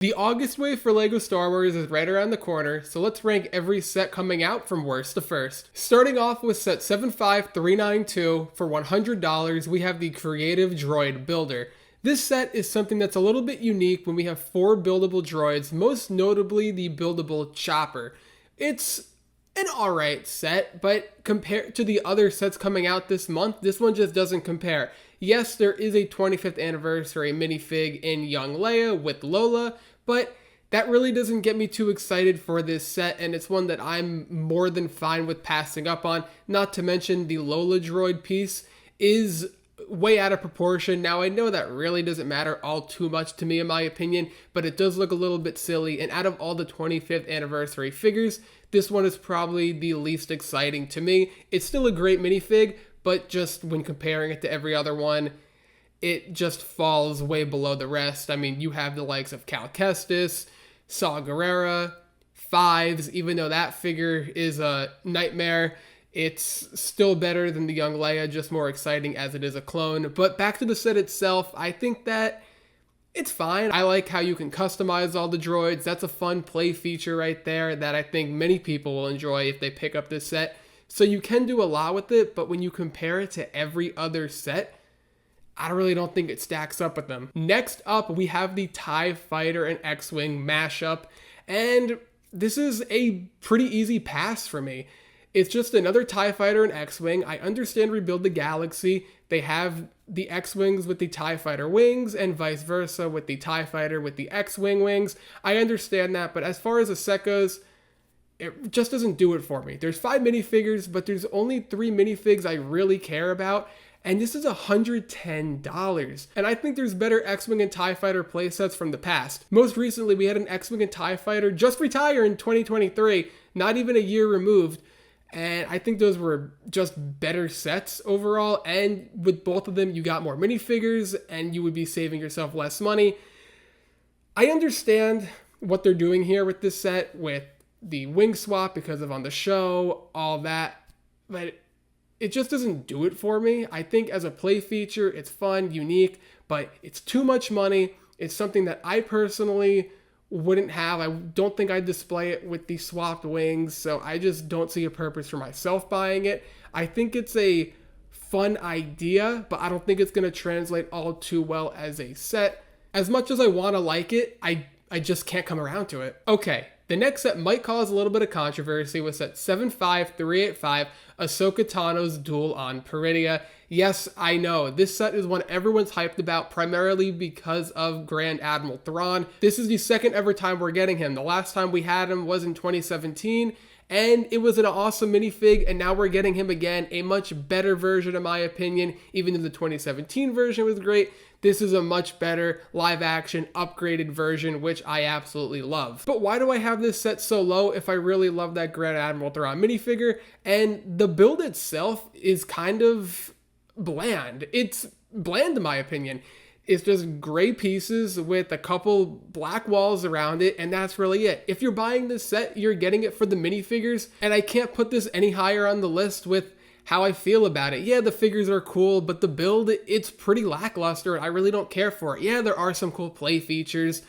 The August wave for LEGO Star Wars is right around the corner, so let's rank every set coming out from worst to first. Starting off with set 75392 for $100, we have the Creative Droid Builder. This set is something that's a little bit unique when we have 4 buildable droids, most notably the buildable Chopper. It's an alright set, but compared to the other sets coming out this month, this one just doesn't compare. Yes, there is a 25th anniversary minifig in Young Leia with Lola, but that really doesn't get me too excited for this set, and it's one that I'm more than fine with passing up on. Not to mention the Lola droid piece is way out of proportion. Now, I know that really doesn't matter all too much to me in my opinion, but it does look a little bit silly, and out of all the 25th anniversary figures, this one is probably the least exciting to me. It's still a great minifig, but just when comparing it to every other one, it just falls way below the rest. I mean, you have the likes of Cal Kestis, Saw Gerrera, Fives. Even though that figure is a nightmare, it's still better than the Young Leia, just more exciting as it is a clone. But back to the set itself, I think that it's fine. I like how you can customize all the droids. That's a fun play feature right there that I think many people will enjoy if they pick up this set. So you can do a lot with it, but when you compare it to every other set, I really don't think it stacks up with them. Next up, we have the TIE Fighter and X-Wing mashup, and this is a pretty easy pass for me. It's just another TIE Fighter and X-Wing. I understand Rebuild the Galaxy. They have the X-Wings with the TIE Fighter wings and vice versa with the TIE Fighter with the X-Wing wings. I understand that, but as far as the set goes, it just doesn't do it for me. There's 5 minifigures, but there's only 3 minifigs I really care about, and this is $110. And I think there's better X-Wing and TIE Fighter playsets from the past. Most recently, we had an X-Wing and TIE Fighter just retire in 2023, not even a year removed, and I think those were just better sets overall, and with both of them, you got more minifigures, and you would be saving yourself less money. I understand what they're doing here with this set, with the wing swap because of on the show, all that, but it just doesn't do it for me. I think as a play feature, it's fun, unique, but it's too much money. It's something that I personally wouldn't have. I don't think I'd display it with the swapped wings, so I just don't see a purpose for myself buying it. I think it's a fun idea, but I don't think it's going to translate all too well as a set. As much as I want to like it, I just can't come around to it. Okay. The next set might cause a little bit of controversy with set 75385, Ahsoka Tano's Duel on Peridia. Yes, I know, this set is one everyone's hyped about primarily because of Grand Admiral Thrawn. This is the second ever time we're getting him. The last time we had him was in 2017, and it was an awesome minifig, and now we're getting him again, a much better version in my opinion. Even though the 2017 version was great, this is a much better live action upgraded version, which I absolutely love. But why do I have this set so low if I really love that Grand Admiral Thrawn minifigure? And the build itself is kind of bland. It's bland in my opinion. It's just gray pieces with a couple black walls around it, and that's really it. If you're buying this set, you're getting it for the minifigures, and I can't put this any higher on the list with how I feel about it. Yeah, the figures are cool, but the build, it's pretty lackluster, and I really don't care for it. Yeah, there are some cool play features,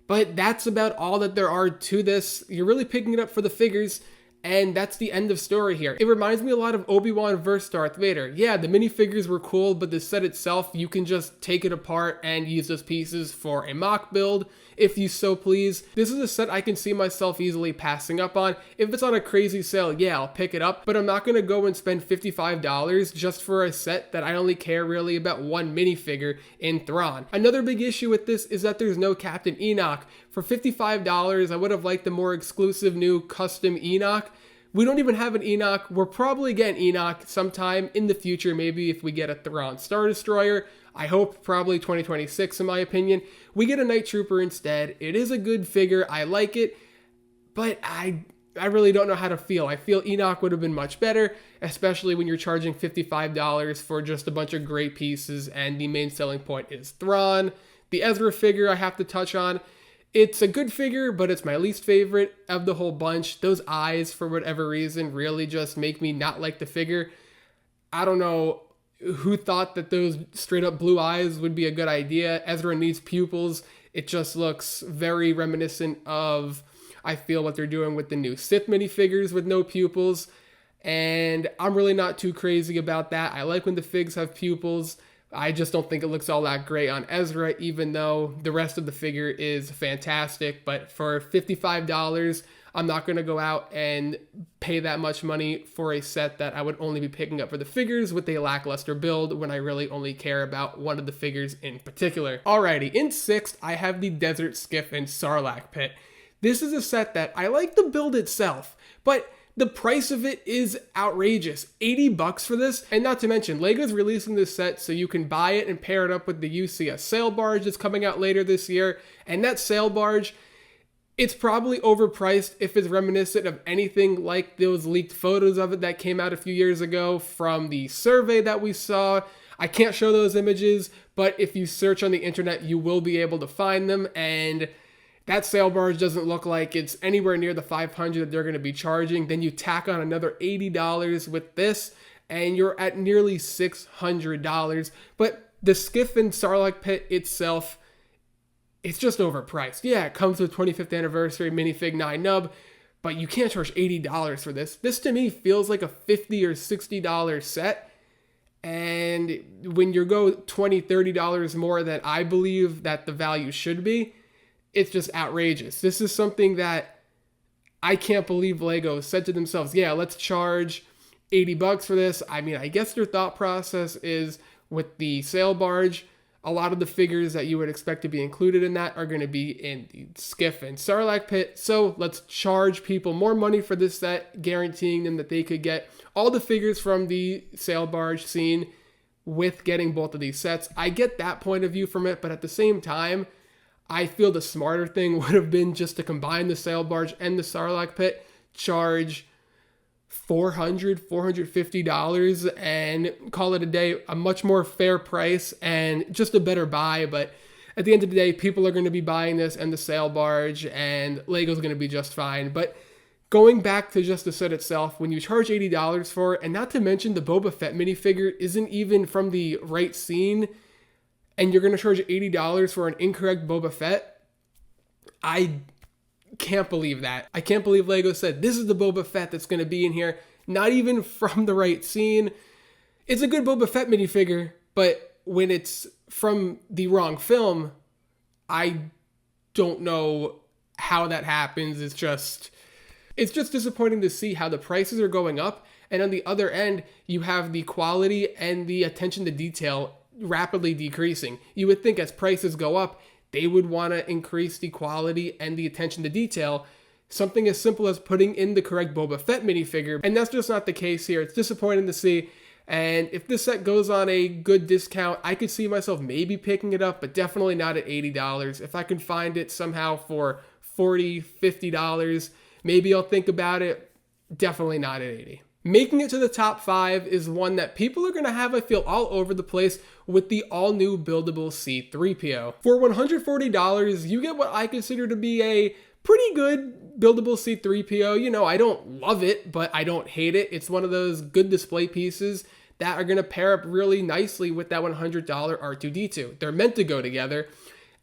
but that's about all that there are to this. You're really picking it up for the figures, and that's the end of story here. It reminds me a lot of Obi-Wan vs. Darth Vader. Yeah, the minifigures were cool, but the set itself, you can just take it apart and use those pieces for a mock build, if you so please. This is a set I can see myself easily passing up on. If it's on a crazy sale, yeah, I'll pick it up, but I'm not gonna go and spend $55 just for a set that I only care really about one minifigure in Thrawn. Another big issue with this is that there's no Captain Enoch. For $55, I would have liked the more exclusive new custom Enoch. We don't even have an Enoch. We're probably getting Enoch sometime in the future, maybe if we get a Thrawn Star Destroyer. I hope probably 2026 in my opinion. We get a Night Trooper instead. It is a good figure. I like it, but I really don't know how to feel. I feel Enoch would have been much better, especially when you're charging $55 for just a bunch of great pieces, and the main selling point is Thrawn. The Ezra figure I have to touch on. It's a good figure, but it's my least favorite of the whole bunch. Those eyes, for whatever reason, really just make me not like the figure. I don't know who thought that those straight up blue eyes would be a good idea. Ezra needs pupils. It just looks very reminiscent of, I feel, what they're doing with the new Sith minifigures with no pupils. And I'm really not too crazy about that. I like when the figs have pupils. I just don't think it looks all that great on Ezra, even though the rest of the figure is fantastic. But for $55, I'm not going to go out and pay that much money for a set that I would only be picking up for the figures with a lackluster build when I really only care about one of the figures in particular. Alrighty, in 6th, I have the Desert Skiff and Sarlacc Pit. This is a set that I like the build itself, but the price of it is outrageous. $80 for this, and not to mention, LEGO's releasing this set so you can buy it and pair it up with the UCS sail barge that's coming out later this year, and that sail barge, it's probably overpriced if it's reminiscent of anything like those leaked photos of it that came out a few years ago from the survey that we saw. I can't show those images, but if you search on the internet, you will be able to find them, and that sail barge doesn't look like it's anywhere near the $500 that they're going to be charging. Then you tack on another $80 with this, and you're at nearly $600. But the Skiff and Sarlacc Pit itself, it's just overpriced. Yeah, it comes with 25th anniversary minifig 9 nub, but you can't charge $80 for this. This to me feels like a $50 or $60 set. And when you go $20, $30 more than I believe that the value should be, it's just outrageous. This is something that I can't believe LEGO said to themselves, yeah, let's charge $80 for this. I mean, I guess their thought process is with the sail barge, a lot of the figures that you would expect to be included in that are going to be in the Skiff and Sarlacc Pit. So let's charge people more money for this set, guaranteeing them that they could get all the figures from the sail barge scene with getting both of these sets. I get that point of view from it, but at the same time, I feel the smarter thing would have been just to combine the sail barge and the Sarlacc Pit, charge $400, $450 and call it a day, a much more fair price and just a better buy. But at the end of the day, people are going to be buying this and the sail barge, and LEGO's going to be just fine. But going back to just the set itself, when you charge $80 for it, and not to mention the Boba Fett minifigure isn't even from the right scene, and you're going to charge $80 for an incorrect Boba Fett, I can't believe that. I can't believe LEGO said, this is the Boba Fett that's going to be in here, not even from the right scene. It's a good Boba Fett minifigure, but when it's from the wrong film, I don't know how that happens. It's just disappointing to see how the prices are going up, and on the other end, you have the quality and the attention to detail rapidly decreasing. You would think as prices go up, they would want to increase the quality and the attention to detail. Something as simple as putting in the correct Boba Fett minifigure, and that's just not the case here. It's disappointing to see, and if this set goes on a good discount, I could see myself maybe picking it up, but definitely not at $80. If I can find it somehow for $40, $50, maybe I'll think about it. Definitely not at $80. Making it to the top 5 is one that people are going to have, I feel, all over the place with the all-new buildable C-3PO. For $140, you get what I consider to be a pretty good buildable C-3PO. You know, I don't love it, but I don't hate it. It's one of those good display pieces that are going to pair up really nicely with that $100 R2-D2. They're meant to go together,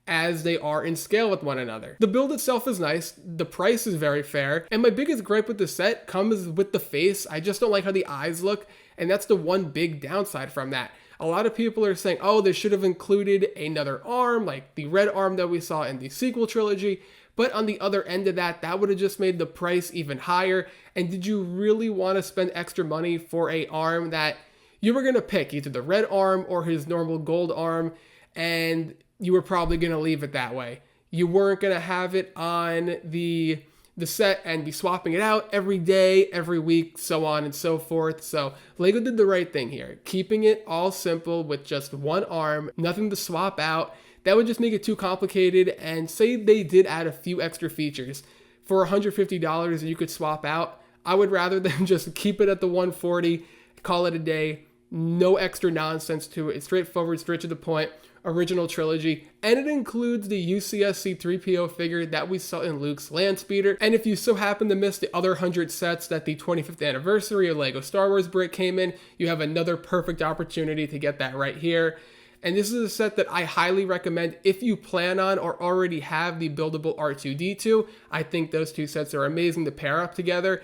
as they are in scale with one another. The build itself is nice, the price is very fair, and my biggest gripe with the set comes with the face. I just don't like how the eyes look, and that's the one big downside from that. A lot of people are saying, oh, they should have included another arm, like the red arm that we saw in the sequel trilogy, but on the other end of that, that would have just made the price even higher. And did you really want to spend extra money for an arm that you were going to pick, either the red arm or his normal gold arm, and you were probably going to leave it that way? You weren't going to have it on the set and be swapping it out every day, every week, so on and so forth. So LEGO did the right thing here, keeping it all simple with just one arm, nothing to swap out. That would just make it too complicated. And say they did add a few extra features for $150 that you could swap out, I would rather than just keep it at the $140, call it a day, no extra nonsense to it. It's straightforward, straight to the point, original trilogy, and it includes the UCS C-3PO figure that we saw in Luke's land speeder. And if you so happen to miss the other 100 sets that the 25th anniversary of LEGO Star Wars Brick came in, you have another perfect opportunity to get that right here. And this is a set that I highly recommend if you plan on or already have the buildable R2-D2. I think those two sets are amazing to pair up together.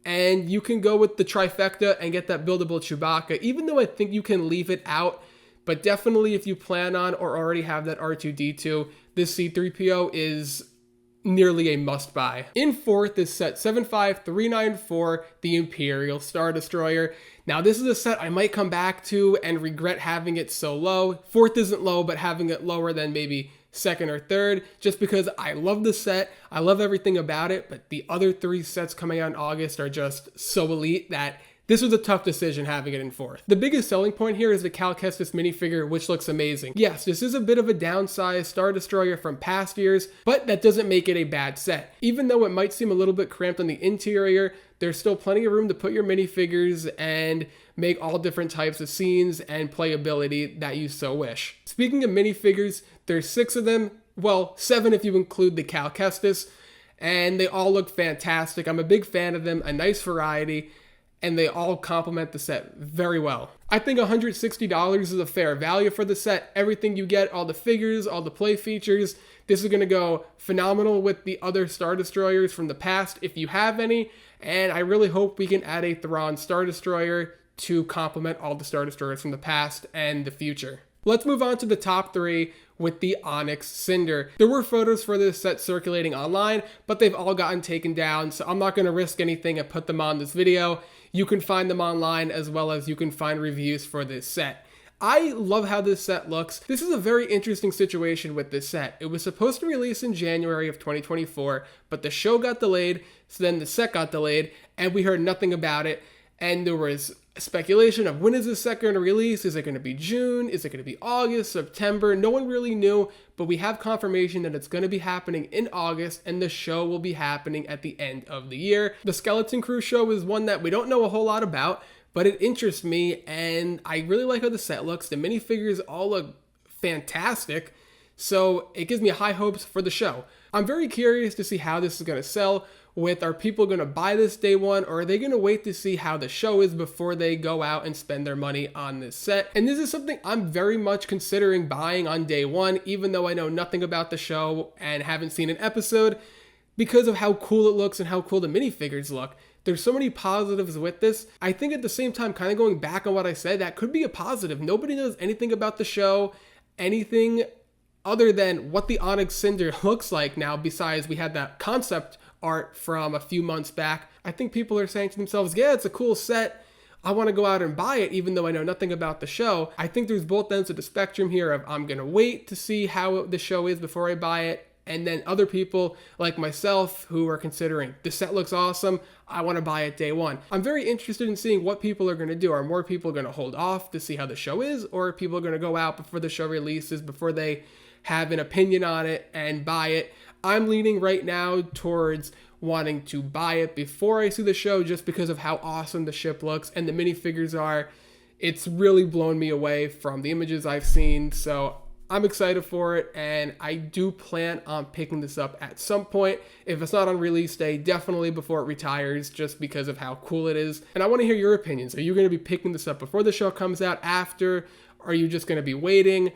And you can go with the trifecta and get that buildable Chewbacca, even though I think you can leave it out. But definitely if you plan on or already have that R2-D2, this C-3PO is nearly a must-buy. In fourth is set 75394, the Imperial Star Destroyer. Now this is a set I might come back to and regret having it so low. Fourth isn't low, but having it lower than maybe second or third, just because I love the set, I love everything about it, but the other three sets coming out in August are just so elite that this was a tough decision having it in fourth. The biggest selling point here is the Cal Kestis minifigure, which looks amazing. Yes, this is a bit of a downsized Star Destroyer from past years, but that doesn't make it a bad set. Even though it might seem a little bit cramped on the interior, there's still plenty of room to put your minifigures and make all different types of scenes and playability that you so wish. Speaking of minifigures, there's 6 of them, well, 7 if you include the Cal Kestis, and they all look fantastic. I'm a big fan of them, a nice variety, and they all complement the set very well. I think $160 is a fair value for the set. Everything you get, all the figures, all the play features, this is going to go phenomenal with the other Star Destroyers from the past if you have any, and I really hope we can add a Thrawn Star Destroyer to complement all the Star Destroyers from the past and the future. Let's move on to the top 3 with the Onyx Cinder. There were photos for this set circulating online, but they've all gotten taken down, so I'm not going to risk anything and put them on this video. You can find them online as well as you can find reviews for this set. I love how this set looks. This is a very interesting situation with this set. It was supposed to release in January of 2024, but the show got delayed, so then the set got delayed, and we heard nothing about it. And there was speculation of when is this set going to release? Is it going to be June? Is it going to be August, September? No one really knew, but we have confirmation that it's going to be happening in August, and the show will be happening at the end of the year. The Skeleton Crew show is one that we don't know a whole lot about, but it interests me, and I really like how the set looks. The minifigures all look fantastic, so it gives me high hopes for the show. I'm very curious to see how this is going to sell. Are people going to buy this day one, or are they going to wait to see how the show is before they go out and spend their money on this set? And this is something I'm very much considering buying on day one, even though I know nothing about the show and haven't seen an episode, because of how cool it looks and how cool the minifigures look. There's so many positives with this. I think at the same time, kind of going back on what I said, that could be a positive. Nobody knows anything about the show, anything other than what the Onyx Cinder looks like now, besides we had that concept art from a few months back. I think people are saying to themselves, yeah, it's a cool set. I want to go out and buy it, even though I know nothing about the show. I think there's both ends of the spectrum here of I'm going to wait to see how the show is before I buy it. And then other people like myself who are considering the set looks awesome, I want to buy it day one. I'm very interested in seeing what people are going to do. Are more people going to hold off to see how the show is, or are people going to go out before the show releases, before they have an opinion on it and buy it? I'm leaning right now towards wanting to buy it before I see the show, just because of how awesome the ship looks and the minifigures are. It's really blown me away from the images I've seen, so I'm excited for it, and I do plan on picking this up at some point. If it's not on release day, definitely before it retires, just because of how cool it is. And I want to hear your opinions. Are you going to be picking this up before the show comes out, after? Are you just going to be waiting?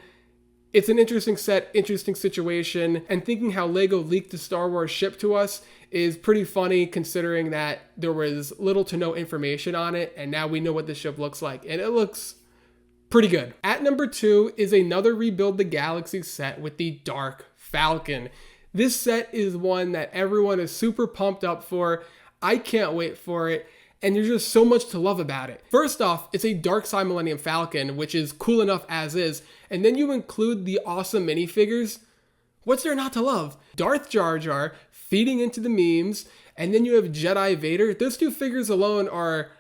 It's an interesting set, interesting situation, and thinking how LEGO leaked the Star Wars ship to us is pretty funny, considering that there was little to no information on it, and now we know what the ship looks like, and it looks pretty good. At number 2 is another Rebuild the Galaxy set with the Dark Falcon. This set is one that everyone is super pumped up for. I can't wait for it. And there's just so much to love about it. First off, it's a Dark Side Millennium Falcon, which is cool enough as is. And then you include the awesome minifigures. What's there not to love? Darth Jar Jar feeding into the memes. And then you have Jedi Vader. Those two figures alone are...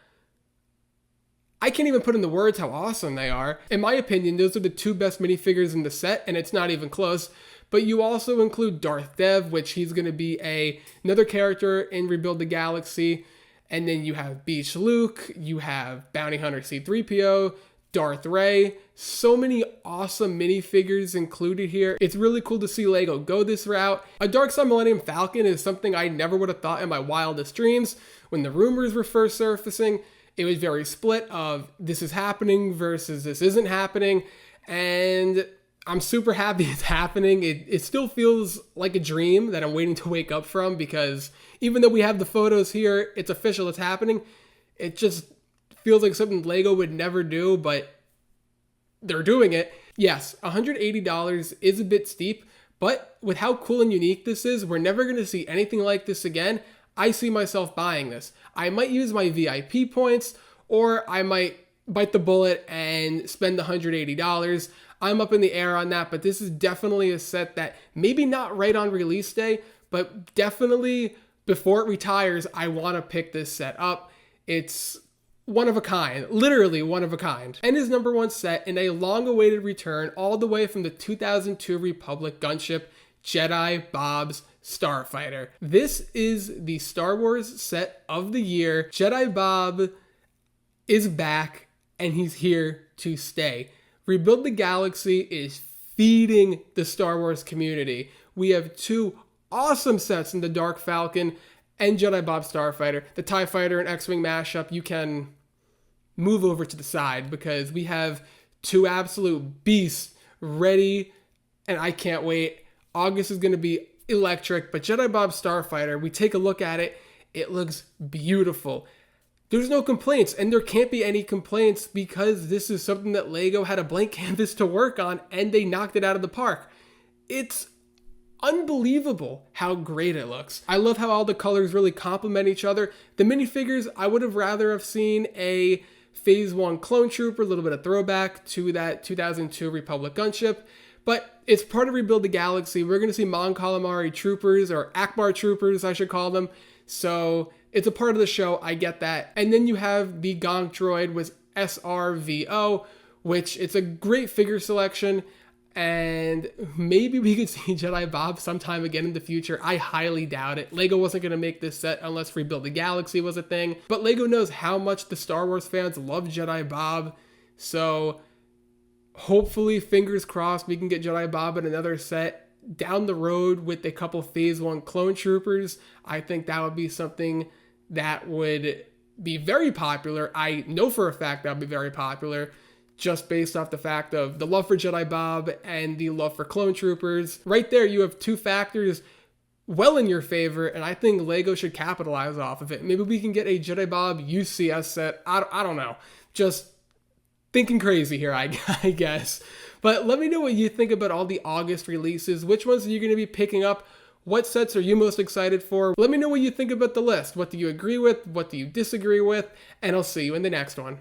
I can't even put in the words how awesome they are. In my opinion, those are the two best minifigures in the set, and it's not even close. But you also include Darth Dev, which he's going to be another character in Rebuild the Galaxy. And then you have Beach Luke, you have Bounty Hunter C-3PO, Darth Rey. So many awesome minifigures included here. It's really cool to see LEGO go this route. A Dark Side Millennium Falcon is something I never would have thought in my wildest dreams. When the rumors were first surfacing, it was very split of this is happening versus this isn't happening. And I'm super happy it's happening. It still feels like a dream that I'm waiting to wake up from, because even though we have the photos here, it's official, it's happening. It just feels like something Lego would never do, but they're doing it. Yes, $180 is a bit steep, but with how cool and unique this is, we're never going to see anything like this again. I see myself buying this. I might use my VIP points, or I might bite the bullet and spend the $180. I'm up in the air on that, but this is definitely a set that maybe not right on release day, but definitely before it retires, I want to pick this set up. It's one of a kind, literally one of a kind, and his number one set in a long-awaited return all the way from the 2002 Republic gunship, Jedi Bob's Starfighter. This is the Star Wars set of the year. Jedi Bob is back, and he's here to stay. Rebuild the Galaxy is feeding the Star Wars community. We have two awesome sets in the Dark Falcon and Jedi Bob Starfighter. The TIE Fighter and X-Wing mashup, you can move over to the side, because we have two absolute beasts ready, and I can't wait. August is going to be electric, but Jedi Bob Starfighter, we take a look at it, it looks beautiful. There's no complaints, and there can't be any complaints, because this is something that Lego had a blank canvas to work on, and they knocked it out of the park. It's unbelievable how great it looks. I love how all the colors really complement each other. The minifigures, I would have rather have seen a Phase 1 clone trooper, a little bit of throwback to that 2002 Republic gunship, but it's part of Rebuild the Galaxy. We're going to see Mon Calamari troopers, or Akbar troopers, I should call them. So it's a part of the show, I get that. And then you have the Gonk droid with SRVO, which it's a great figure selection. And maybe we could see Jedi Bob sometime again in the future. I highly doubt it. Lego wasn't going to make this set unless Rebuild the Galaxy was a thing. But Lego knows how much the Star Wars fans love Jedi Bob. So hopefully, fingers crossed, we can get Jedi Bob in another set down the road with a couple Phase 1 clone troopers. I think that would be something that would be very popular. I know for a fact that would be very popular, just based off the fact of the love for Jedi Bob and the love for clone troopers. Right there, you have two factors well in your favor, and I think Lego should capitalize off of it. Maybe we can get a Jedi Bob UCS set. I don't know. Just thinking crazy here, I guess. But let me know what you think about all the August releases. Which ones are you going to be picking up? What sets are you most excited for? Let me know what you think about the list. What do you agree with? What do you disagree with? And I'll see you in the next one.